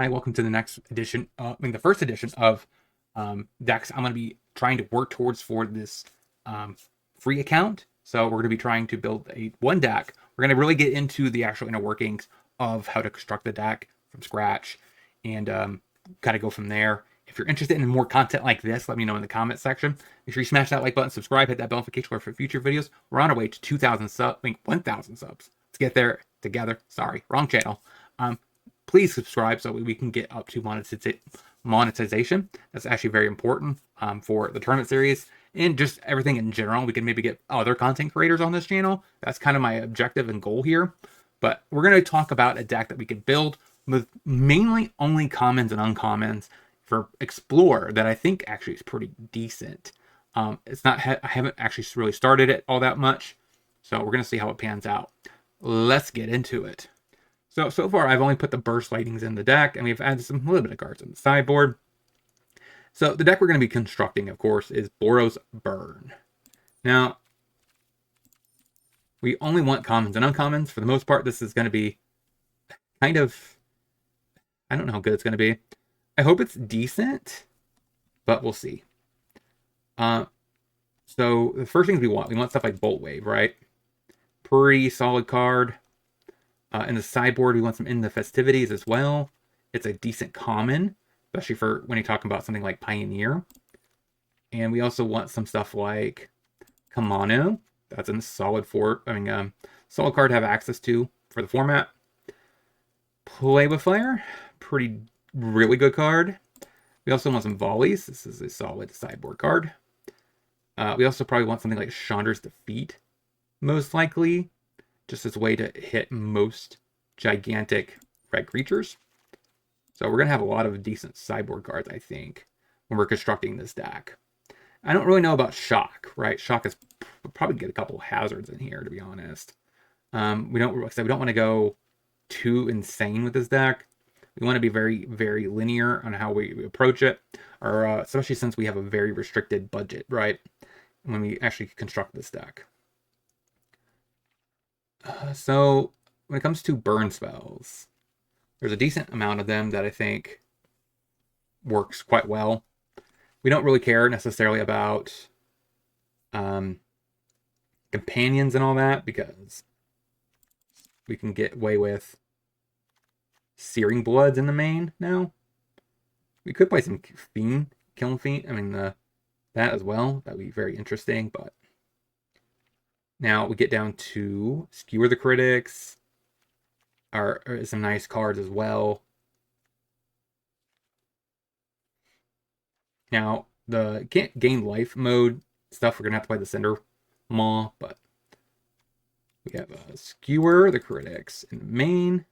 Hi, welcome to the next edition. The first edition of decks I'm going to be trying to work towards for this free account. So we're going to be trying to build one deck. We're going to really get into the actual inner workings of how to construct the deck from scratch and kind of go from there. If you're interested in more content like this, let me know in the comment section. Make sure you smash that like button, subscribe, hit that bell notification alert for future videos. We're on our way to 2,000 subs, 1,000 subs. Let's get there together. Sorry, wrong channel. Please subscribe so we can get up to monetization. That's actually very important for the tournament series and just everything in general. We can maybe get other content creators on this channel. That's kind of my objective and goal here. But we're going to talk about a deck that we could build with mainly only commons and uncommons for Explorer that I think actually is pretty decent. It's not, I haven't actually really started it all that much. So we're going to see how it pans out. Let's get into it. So far, I've only put the burst lightnings in the deck, and we've added a little bit of cards on the sideboard. So the deck we're going to be constructing, of course, is Boros Burn. Now, we only want commons and uncommons. For the most part, this is going to be kind of... I don't know how good it's going to be. I hope it's decent, but we'll see. So the first things we want stuff like Bolt Wave, right? Pretty solid card. In the sideboard, we want some in the festivities as well. It's a decent common, especially for when you're talking about something like Pioneer. And we also want some stuff like Kamano. That's in the solid solid card to have access to for the format. Play with Fire, really good card. We also want some volleys. This is a solid sideboard card. We also probably want something like Chandra's Defeat, most likely. Just as a way to hit most gigantic red creatures. So we're going to have a lot of decent sideboard cards, I think, when we're constructing this deck. I don't really know about Shock, right? Shock is probably get a couple hazards in here, to be honest. We don't want to go too insane with this deck. We want to be very, very linear on how we approach it, or especially since we have a very restricted budget, right? When we actually construct this deck. So when it comes to burn spells, there's a decent amount of them that I think works quite well. We don't really care necessarily about companions and all that because we can get away with Searing Bloods in the main now. We could play some Kiln Fiend, that as well. That would be very interesting, but now we get down to Skewer the Critics, or some nice cards as well. Now, the gain life mode stuff, we're going to have to play the Cinder Maw, but we have Skewer the Critics in the main,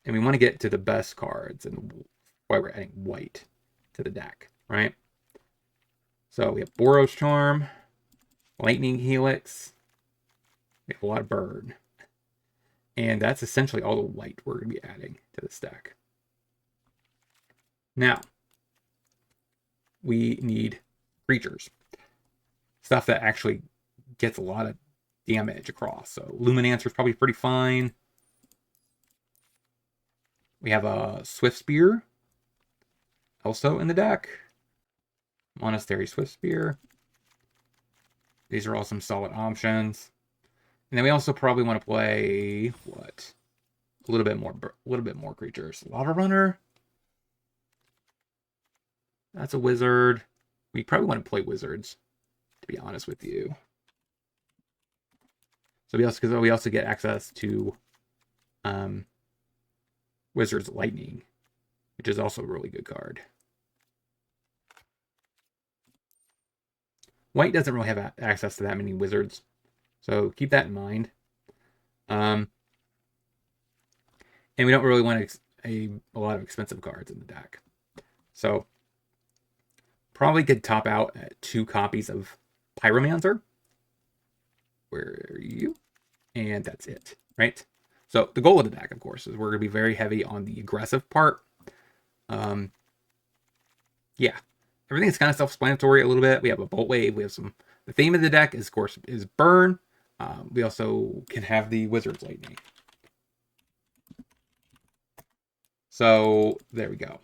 and we want to get to the best cards, and why we're adding white to the deck, right? So we have Boros Charm, Lightning Helix. We have a lot of burn. And that's essentially all the white we're going to be adding to this deck. Now, we need creatures. Stuff that actually gets a lot of damage across. So Luminancer is probably pretty fine. We have a Swift Spear also in the deck. Monastery Swift Spear. These are all some solid options. And then we also probably want to play what? A little bit more creatures. Lava Runner. That's a wizard. We probably want to play wizards, to be honest with you. So we also get access to Wizard's Lightning, which is also a really good card. White doesn't really have access to that many wizards, so keep that in mind. And we don't really want a lot of expensive cards in the deck. So probably could top out at 2 copies of Pyromancer. Where are you? And that's it, right? So the goal of the deck, of course, is we're going to be very heavy on the aggressive part. Yeah. Everything is kind of self-explanatory a little bit. We have a Bolt Wave. We have the theme of the deck is, of course, is Burn. We also can have the Wizard's Lightning. So there we go.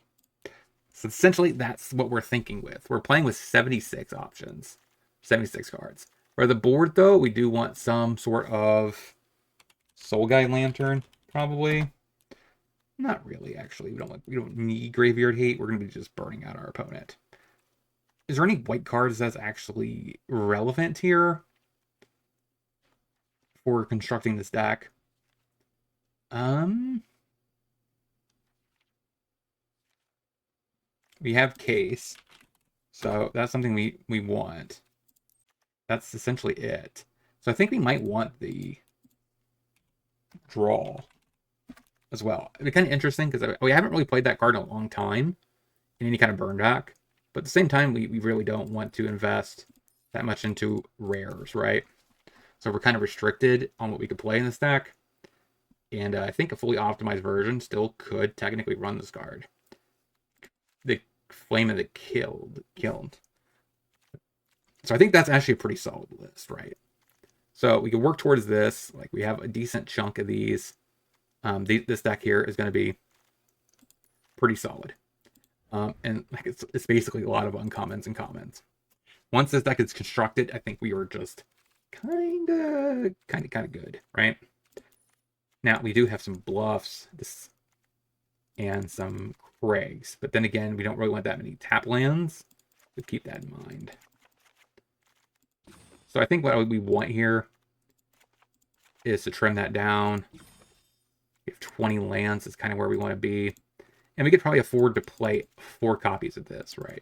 So essentially, that's what we're thinking with. We're playing with 76 options, 76 cards. For the board, though, we do want some sort of Soul Guide Lantern, probably. Not really, actually. We don't need Graveyard Hate. We're gonna be just burning out our opponent. Is there any white cards that's actually relevant here for constructing this deck? We have Case, so that's something we want. That's essentially it. So I think we might want the Draw as well. It'd be kind of interesting because we haven't really played that card in a long time in any kind of burn deck. But at the same time, we really don't want to invest that much into rares, right? So we're kind of restricted on what we could play in this deck. And I think a fully optimized version still could technically run this card. The Flame of the Killed. So I think that's actually a pretty solid list, right? So we can work towards this. Like, we have a decent chunk of these. This deck here is going to be pretty solid. And like it's basically a lot of uncommons and commons. Once this deck is constructed, I think we are just kind of good, right? Now we do have some bluffs and some Craigs, but then again, we don't really want that many tap lands. So keep that in mind. So I think what we want here is to trim that down. We have 20 lands is kind of where we want to be. And we could probably afford to play 4 copies of this, right?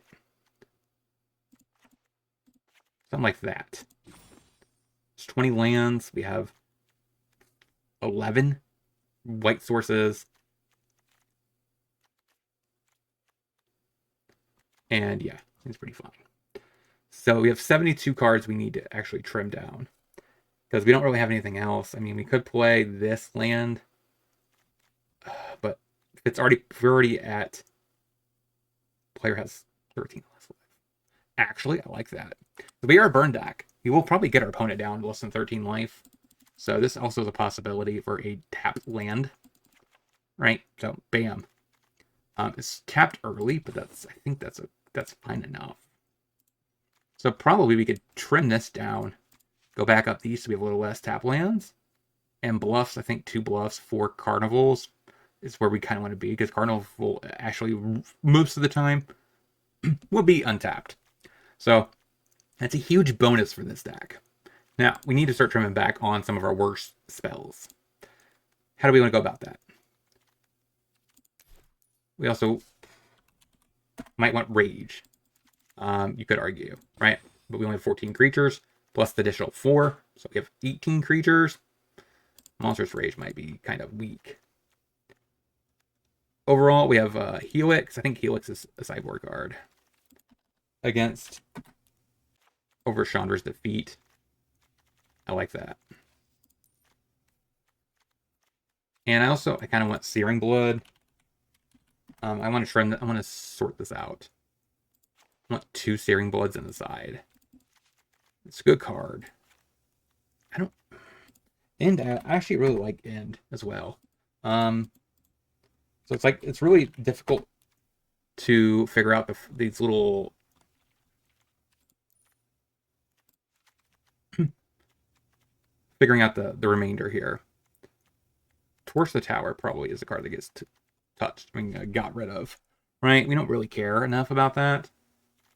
Something like that. It's 20 lands. We have 11 white sources. And yeah, it's pretty fun. So we have 72 cards we need to actually trim down. Because we don't really have anything else. I mean, we could play this land. But if we're already at, player has 13 less life. Actually, I like that. If we are a burn deck, we will probably get our opponent down to less than 13 life. So this also is a possibility for a tapped land, right? So bam, it's tapped early, but I think that's fine enough. So probably we could trim this down, go back up these so we have a little less tap lands, and bluffs. I think 2 bluffs, 4 carnivals is where we kind of want to be, because carnival actually most of the time will be untapped. So that's a huge bonus for this deck. Now, we need to start trimming back on some of our worst spells. How do we want to go about that? We also might want Rage. You could argue, right? But we only have 14 creatures, plus the additional 4. So we have 18 creatures. Monstrous Rage might be kind of weak. Overall, we have Helix. I think Helix is a sideboard card. Against over Chandra's Defeat. I like that. And I kind of want Searing Blood. I want to trim. I want to sort this out. I want 2 Searing Bloods in the side. It's a good card. And I actually really like End as well. So it's really difficult to figure out these little figuring out the remainder here. Torch the Tower probably is the card that gets touched. I mean, got rid of. Right? We don't really care enough about that.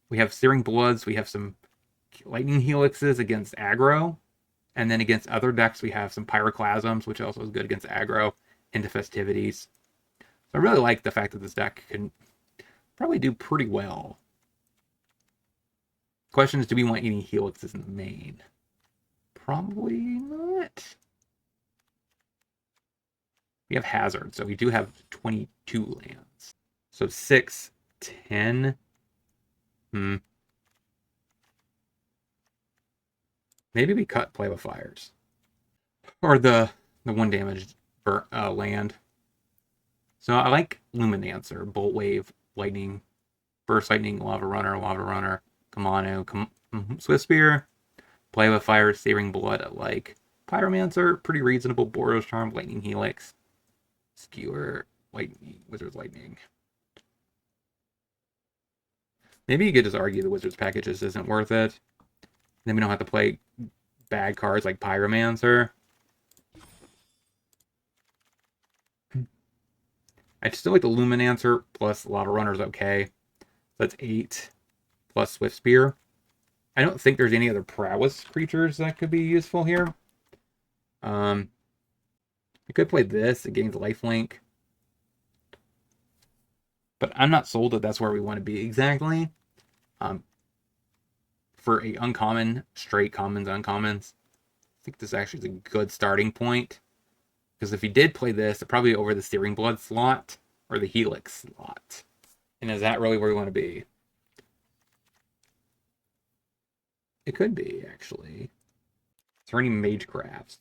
We have Searing Bloods. We have some Lightning Helixes against aggro. And then against other decks, we have some Pyroclasms, which also is good against aggro, into Festivities. So I really like the fact that this deck can probably do pretty well. Question is, do we want any Helixes in the main? Probably not. We have Hazard, so we do have 22 lands. So 6, 10. Maybe we cut Play with Fires. Or the 1 damage land. So I like Luminancer, Bolt Wave, Lightning, Burst Lightning, Lava Runner, Kamano, Swift Spear, Play with Fire, Searing Blood. I like Pyromancer, pretty reasonable. Boros Charm, Lightning Helix, Skewer, Wizard's Lightning. Maybe you could just argue the Wizard's package just isn't worth it. Then we don't have to play bad cards like Pyromancer. I still like the Luminancer plus a lot of runners. Okay, that's 8 plus Swift Spear. I don't think there's any other prowess creatures that could be useful here. I could play this. It gains lifelink. But I'm not sold that that's where we want to be exactly. For a uncommon, straight commons, uncommons, I think this actually is a good starting point. Because if he did play this, it'd probably be over the Searing Blood slot or the Helix slot. And is that really where we want to be? It could be, actually. Turning Magecrafts.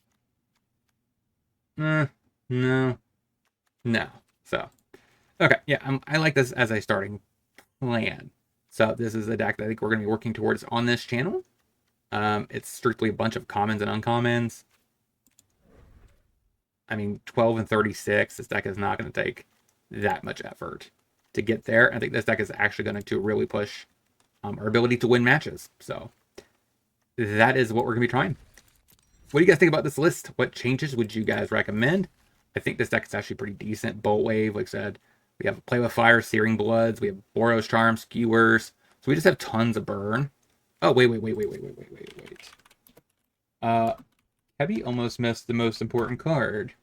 No. No. So, okay, yeah, I like this as a starting plan. So this is the deck that I think we're going to be working towards on this channel. It's strictly a bunch of commons and uncommons. I mean, 12 and 36, this deck is not going to take that much effort to get there. I think this deck is actually going to really push our ability to win matches. So that is what we're going to be trying. What do you guys think about this list? What changes would you guys recommend? I think this deck is actually pretty decent. Bolt Wave, like I said. We have Play with Fire, Searing Bloods. We have Boros Charm, Skewers. So we just have tons of burn. Oh, wait. Heavy almost missed the most important card.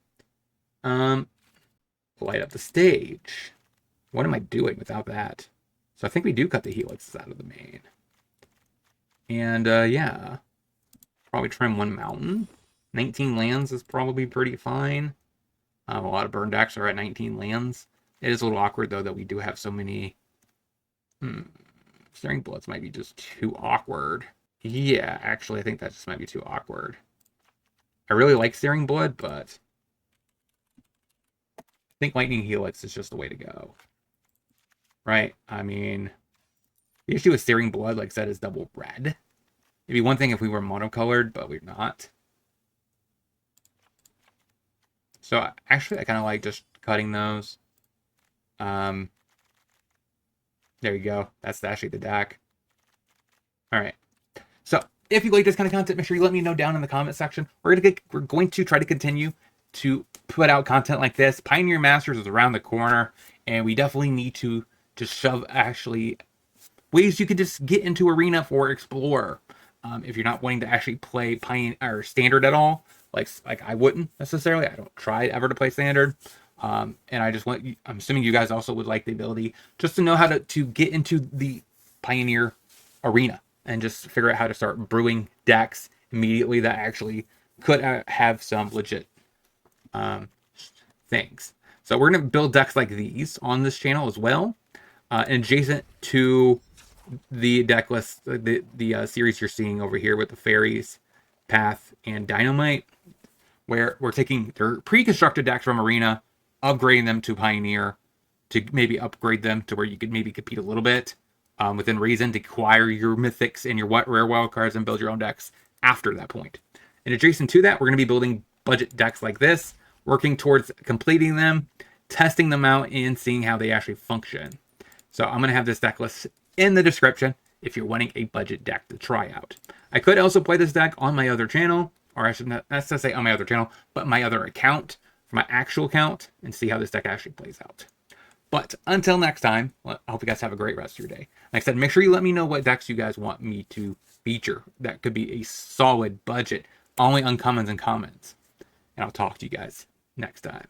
Light up the stage. What am I doing without that? So I think we do cut the Helixes out of the main. And, yeah. Probably trim one mountain. 19 lands is probably pretty fine. A lot of burn decks are at 19 lands. It is a little awkward, though, that we do have so many... Searing Bloods might be just too awkward. Yeah, actually, I think that just might be too awkward. I really like Searing Blood, but... I think Lightning Helix is just the way to go. Right? I mean... The issue with Searing Blood, like I said, is double red. It'd be one thing if we were monocolored, but we're not. So, actually, I kind of like just cutting those. There you go. That's actually the deck. All right. So if you like this kind of content, make sure you let me know down in the comment section. We're going to try to continue to put out content like this. Pioneer Masters is around the corner, and we definitely need to just shove actually ways you can just get into Arena for Explorer. If you're not wanting to actually play Pioneer or Standard at all, like I wouldn't necessarily. I don't try ever to play Standard. And I just want, I'm assuming you guys also would like the ability just to know how to get into the Pioneer arena and just figure out how to start brewing decks immediately that actually could have some legit things. So we're going to build decks like these on this channel as well. And adjacent to the deck list, the series you're seeing over here with the Fairies, Path, and Dynamite, where we're taking their pre-constructed decks from Arena, upgrading them to Pioneer, to maybe upgrade them to where you could maybe compete a little bit within reason to acquire your mythics and your rare wild cards and build your own decks after that point. And adjacent to that, we're going to be building budget decks like this, working towards completing them, testing them out, and seeing how they actually function. So I'm going to have this deck list in the description if you're wanting a budget deck to try out. I could also play this deck on my other channel, or I should not say on my other channel, but my other account, for my actual account, and see how this deck actually plays out. But until next time, I hope you guys have a great rest of your day. Like I said, make sure you let me know what decks you guys want me to feature. That could be a solid budget, only uncommons and commons. And I'll talk to you guys next time.